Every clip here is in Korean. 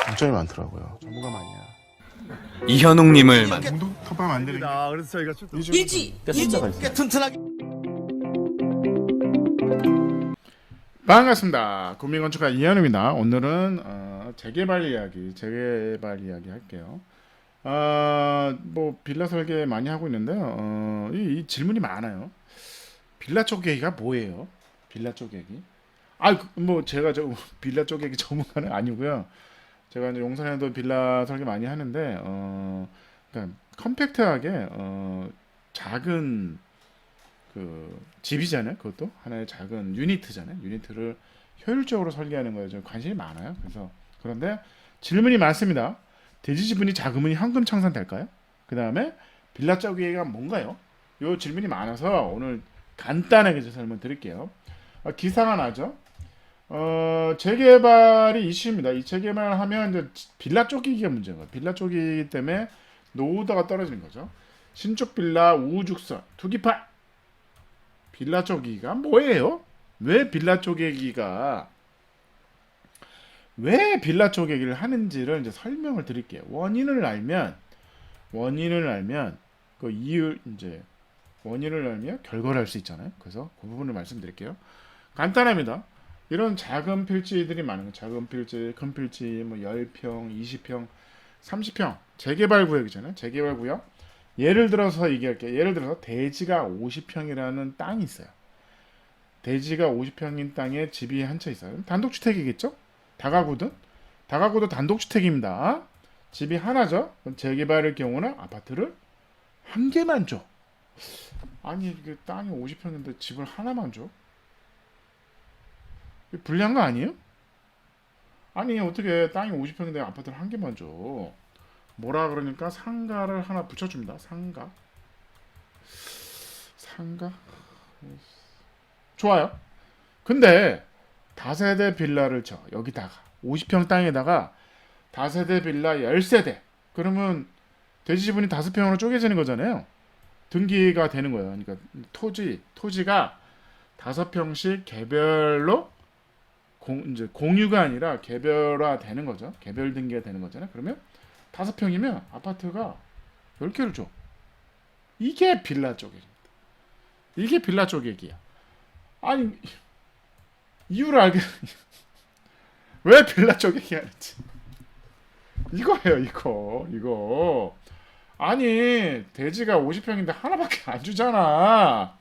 장점이 많더라고요. 전문가 많이야. 이현웅님을 공동 텃밭 만드는 게 그래서 저희가 쭉 일지 꽤 튼튼하게. 반갑습니다. 국민건축가 이현우입니다. 오늘은 재개발 이야기 할게요. 뭐 빌라 설계 많이 하고 있는데요. 이 질문이 많아요. 빌라 쪼개기가 뭐예요? 빌라 쪼개기? 뭐 제가 빌라 쪼개기 전문가는 아니고요. 제가 이제 용산에도 빌라 설계 많이 하는데 그러니까 컴팩트하게 작은 그 집이잖아요. 그것도 하나의 작은 유니트잖아요. 유니트를 효율적으로 설계하는 거에 좀 관심이 많아요. 그래서 그런데 질문이 많습니다. 대지 지분이 작으면 현금 청산 될까요? 그 다음에 빌라 쪼개기가 뭔가요? 요 질문이 많아서 오늘 간단하게 설명 드릴게요. 기사가 나죠. 재개발이 이슈입니다. 이 재개발을 하면 이제 빌라 쪼개기가 문제인 거예요. 빌라 쪼개기 때문에 노후도가 떨어지는 거죠. 신축 빌라 우후죽순 투기파 빌라 쪼개기가 뭐예요? 왜 빌라 쪼개기를 하는지를 이제 설명을 드릴게요. 원인을 알면 그 이유 이제 원인을 알면 결과를 알 수 있잖아요. 그래서 그 부분을 말씀드릴게요. 간단합니다. 이런 작은 필지들이 많은 거예요. 작은 필지, 큰 필지, 뭐 10평, 20평, 30평 재개발 구역이잖아요. 재개발 구역. 예를 들어서 얘기할게요. 예를 들어서 대지가 50평이라는 땅이 있어요. 대지가 50평인 땅에 집이 한 채 있어요. 단독주택이겠죠? 다가구도 단독주택입니다. 집이 하나죠. 재개발의 경우는 아파트를 한 개만 줘. 아니 그 땅이 50평인데 집을 하나만 줘? 불리한 거 아니에요? 아니 어떻게 땅이 50평인데 아파트를 한 개만 줘? 뭐라 그러니까 상가를 하나 붙여줍니다. 상가 좋아요. 근데 다세대 빌라를 쳐 여기다가 50평 땅에다가 다세대 빌라 10세대 그러면 대지 지분이 5평으로 쪼개지는 거잖아요. 등기가 되는 거예요. 그러니까 토지가 5평씩 개별로 이제 공유가 아니라 개별화 되는 거죠. 개별 등기가 되는 거잖아요. 그러면 5평이면 아파트가 10개를 줘. 이게 빌라 쪼개기입니다. 이게 빌라 쪼개기야. 아니 이유를 알게 왜 빌라 쪼개기 하는지 이거예요. 이거 아니 대지가 50평인데 하나밖에 안 주잖아.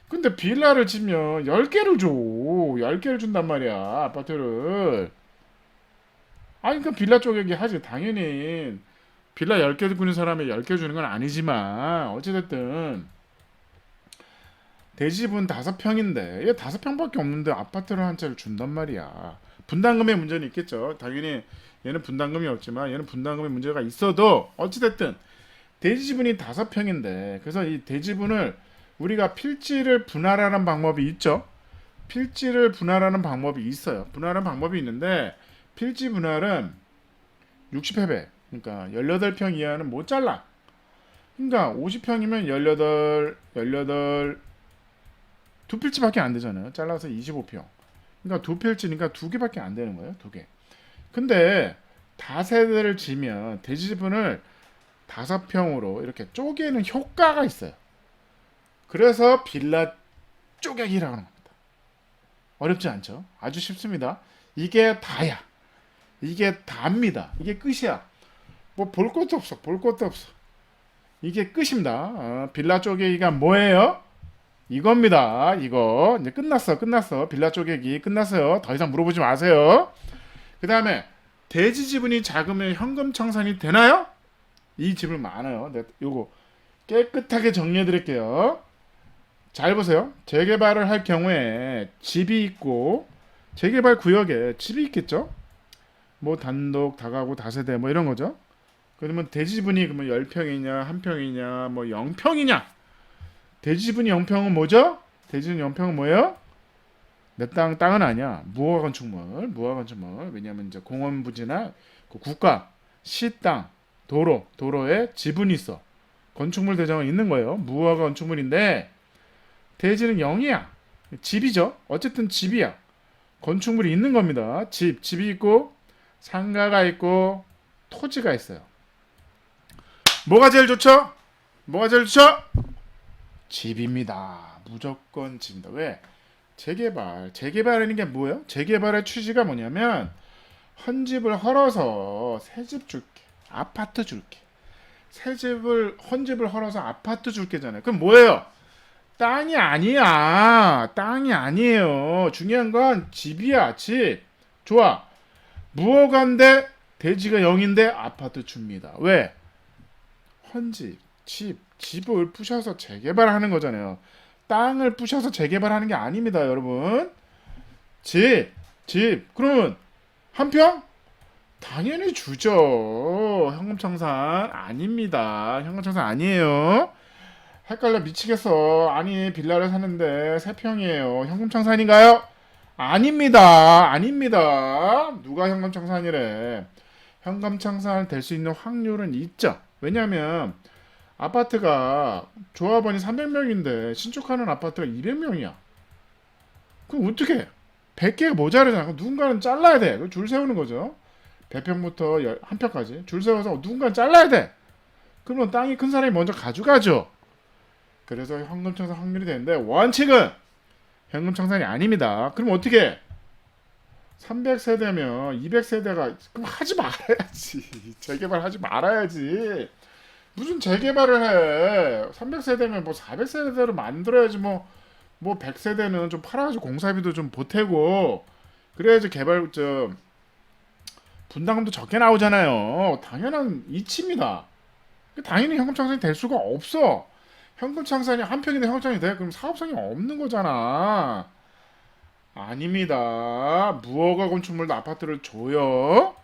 근데 빌라를 치면 10개를 줘. 10개를 준단 말이야. 아파트를. 아니 그러니까 빌라 쪼개기 하지. 당연히 빌라 10개 꾸는 사람이 10개 주는 건 아니지만 어찌됐든 대지분 5평인데 얘 5평밖에 없는데 아파트를 한 채를 준단 말이야. 분담금의 문제는 있겠죠. 당연히 얘는 분담금이 없지만 얘는 분담금의 문제가 있어도 어찌됐든 대지분이 5평인데 그래서 이 대지분을 우리가 필지를 분할하는 방법이 있죠. 필지를 분할하는 방법이 있어요. 분할하는 방법이 있는데 필지 분할은 60회배 그러니까 18평 이하는 못 잘라. 그러니까 50평이면 18 두 필지밖에 안 되잖아요. 잘라서 25평. 그러니까 두 필지니까 2개밖에 안 되는 거예요. 2개. 근데 다세대를 지면 대지분을 5평으로 이렇게 쪼개는 효과가 있어요. 그래서 빌라 쪼개기라고 하는 겁니다. 어렵지 않죠? 아주 쉽습니다. 이게 다야. 이게 다입니다. 이게 끝이야. 뭐 볼 것도 없어. 이게 끝입니다. 빌라 쪼개기가 뭐예요? 이겁니다. 이거 이제 끝났어. 빌라 쪼개기 끝났어요. 더 이상 물어보지 마세요. 그 다음에 대지 지분이 작으면 현금 청산이 되나요? 이 질문 많아요. 요거 깨끗하게 정리해 드릴게요. 잘 보세요. 재개발을 할 경우에 집이 있고 재개발 구역에 집이 있겠죠. 뭐 단독, 다가구, 다세대 뭐 이런 거죠. 그러면 대지분이 그러면 10평이냐, 1평이냐, 뭐 0평이냐. 대지분이 0평은 뭐죠? 대지분 0평은 뭐예요? 내 땅은 아니야. 무허가 건축물. 왜냐면 이제 공원 부지나 그 국가, 시 땅, 도로에 지분이 있어. 건축물 대장은 있는 거예요. 무허가 건축물인데 대지는 0이야. 집이죠. 어쨌든 집이야. 건축물이 있는 겁니다. 집이 있고 상가가 있고 토지가 있어요. 뭐가 제일 좋죠? 뭐가 제일 좋죠? 집입니다. 무조건 집입니다. 왜? 재개발이라는 게 뭐예요? 재개발의 취지가 뭐냐면 헌집을 헐어서 새집 줄게, 아파트 줄게. 헌집을 헐어서 아파트 줄게잖아요. 그럼 뭐예요? 땅이 아니야. 땅이 아니에요. 중요한 건 집이야. 집. 좋아. 무허가인데 대지가 0인데 아파트 줍니다. 왜? 헌집, 집을 부셔서 재개발하는 거잖아요. 땅을 부셔서 재개발하는 게 아닙니다, 여러분. 집. 그러면 한 평? 당연히 주죠. 현금청산 아닙니다. 현금청산 아니에요. 헷갈려 미치겠어. 아니 빌라를 샀는데 3평이에요. 현금청산인가요? 아닙니다. 누가 현금청산이래. 현금청산 될 수 있는 확률은 있죠. 왜냐면 아파트가 조합원이 300명인데 신축하는 아파트가 200명이야. 그럼 어떻게? 100개가 모자르잖아. 그럼 누군가는 잘라야 돼. 줄 세우는 거죠. 100평부터 1평까지 줄 세워서 누군가는 잘라야 돼. 그러면 땅이 큰 사람이 먼저 가져가죠. 그래서 현금청산 확률이 되는데 원칙은 현금청산이 아닙니다. 그럼 어떻게? 300세대면 200세대가 그럼 하지 말아야지. 재개발 하지 말아야지. 무슨 재개발을 해. 300세대면 뭐 400세대로 만들어야지. 뭐 100세대는 좀 팔아가지고 공사비도 좀 보태고 그래야지 분담금도 적게 나오잖아요. 당연한 이치입니다. 당연히 현금청산이 될 수가 없어. 현금청산이 한 평인데 현금청산이 돼? 그럼 사업성이 없는 거잖아. 아닙니다. 무허가 건축물도 아파트를 줘요.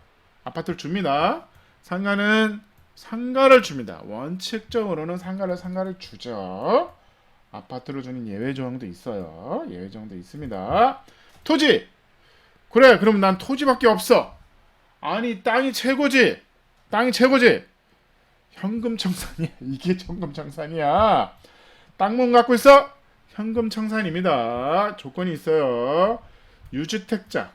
아파트를 줍니다. 상가는 상가를 줍니다. 원칙적으로는 상가를 주죠. 아파트를 주는 예외 조항도 있어요. 예외 조항도 있습니다. 토지. 그래, 그럼 난 토지밖에 없어. 아니, 땅이 최고지. 현금청산이야. 이게 현금청산이야. 땅만 갖고 있어? 현금청산입니다. 조건이 있어요. 유주택자.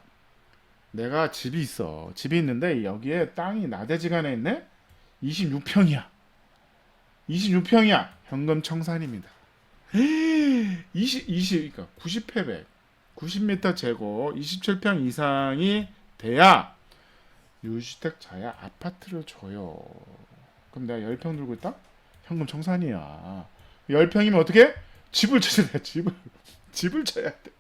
내가 집이 있어. 집이 있는데 여기에 땅이 나대지간에 있네? 26평이야. 현금청산입니다. 그러니까 90평 90m 제곱 27평 이상이 돼야 유주택자야 아파트를 줘요. 그럼 내가 10평 들고 있다? 현금청산이야. 10평이면 어떻게? 집을 쳐야 돼. 집을 쳐야 돼.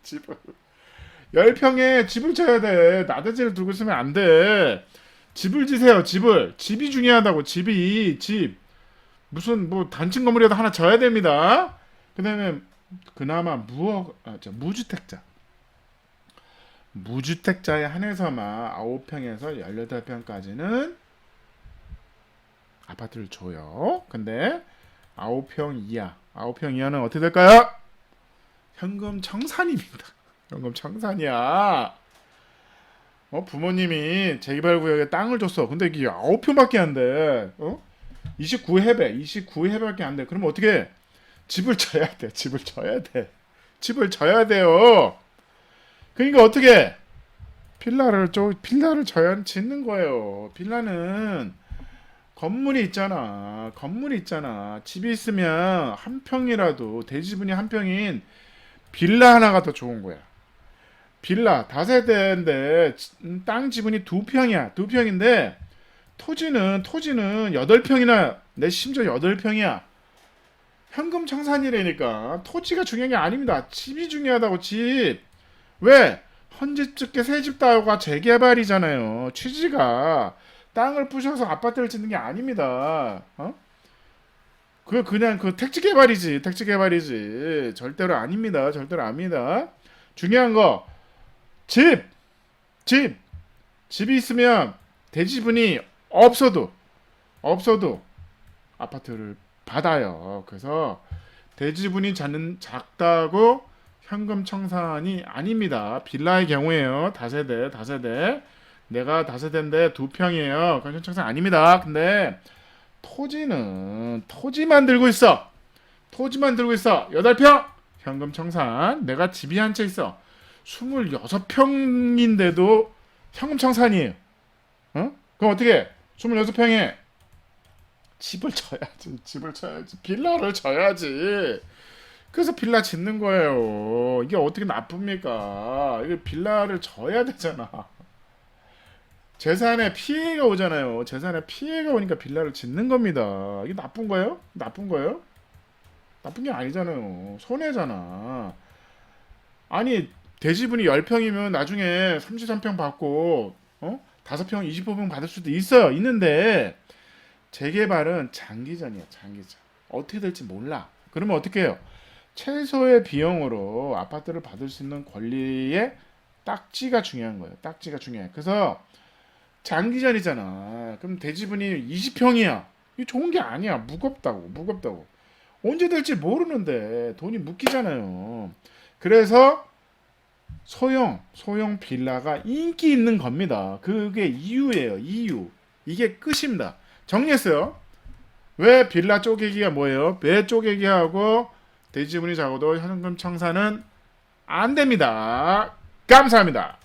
10평에 집을 쳐야 돼. 나대지를 들고 있으면 안 돼. 집을 지세요. 집이 중요하다고. 집. 무슨 뭐 단층 건물이라도 하나 져야 됩니다. 그다음에 그나마 무주택자에 한해서만 9평에서 18평까지는 아파트를 줘요. 근데 9평 이하는 어떻게 될까요? 현금청산입니다. 현금청산이야. 부모님이 재개발구역에 땅을 줬어. 근데 이게 9평밖에 안 돼. 29회밖에 안 돼. 그러면 어떻게 해? 집을 져야 돼. 집을 져야 돼요. 그러니까 어떻게 해? 빌라를 짓는 거예요. 빌라는 건물이 있잖아. 집이 있으면 한 평이라도 대지분이 한 평인 빌라 하나가 더 좋은 거야. 빌라 다세대인데 땅 지분이 2평인데 토지는 8평이나 내 심지어 8평이야. 현금청산이라니까. 토지가 중요한 게 아닙니다. 집이 중요하다고. 집. 왜? 헌집 짓게 새집 따위가 재개발이잖아요. 취지가 땅을 부셔서 아파트를 짓는 게 아닙니다. 그냥 택지 개발이지. 절대로 아닙니다. 중요한 거 집이 있으면 대지분이 없어도 아파트를 받아요. 그래서 대지분이 작다고 현금청산이 아닙니다. 빌라의 경우에요. 다세대. 내가 다세대인데 2평이에요. 그건 현금청산 아닙니다. 근데 토지만 들고 있어. 8평 현금청산. 내가 집이 한 채 있어. 26평인데도 현금청산이에요. 그럼 어떻게 해? 26평에 집을 쳐야지. 집을 쳐야지. 빌라를 쳐야지. 그래서 빌라 짓는 거예요. 이게 어떻게 나쁩니까? 이게 빌라를 져야 되잖아. 재산에 피해가 오잖아요. 재산에 피해가 오니까 빌라를 짓는 겁니다. 이게 나쁜 거예요? 나쁜 거예요? 나쁜 게 아니잖아요. 손해잖아. 아니 대지분이 10평이면 나중에 33평 받고 5평 25평 받을 수도 있어요. 있는데 재개발은 장기전이야. 장기전. 어떻게 될지 몰라. 그러면 어떻게 해요? 최소의 비용으로 아파트를 받을 수 있는 권리의 딱지가 중요한 거예요. 딱지가 중요해. 그래서 장기전이잖아. 그럼 대지분이 20평이야. 이게 좋은 게 아니야. 무겁다고. 무겁다고. 언제 될지 모르는데 돈이 묶이잖아요. 그래서 소형 빌라가 인기 있는 겁니다. 그게 이유예요. 이유. 이게 끝입니다. 정리했어요. 왜 빌라 쪼개기가 뭐예요? 왜 쪼개기하고 대지분이 작아도 현금 청산은 안 됩니다. 감사합니다.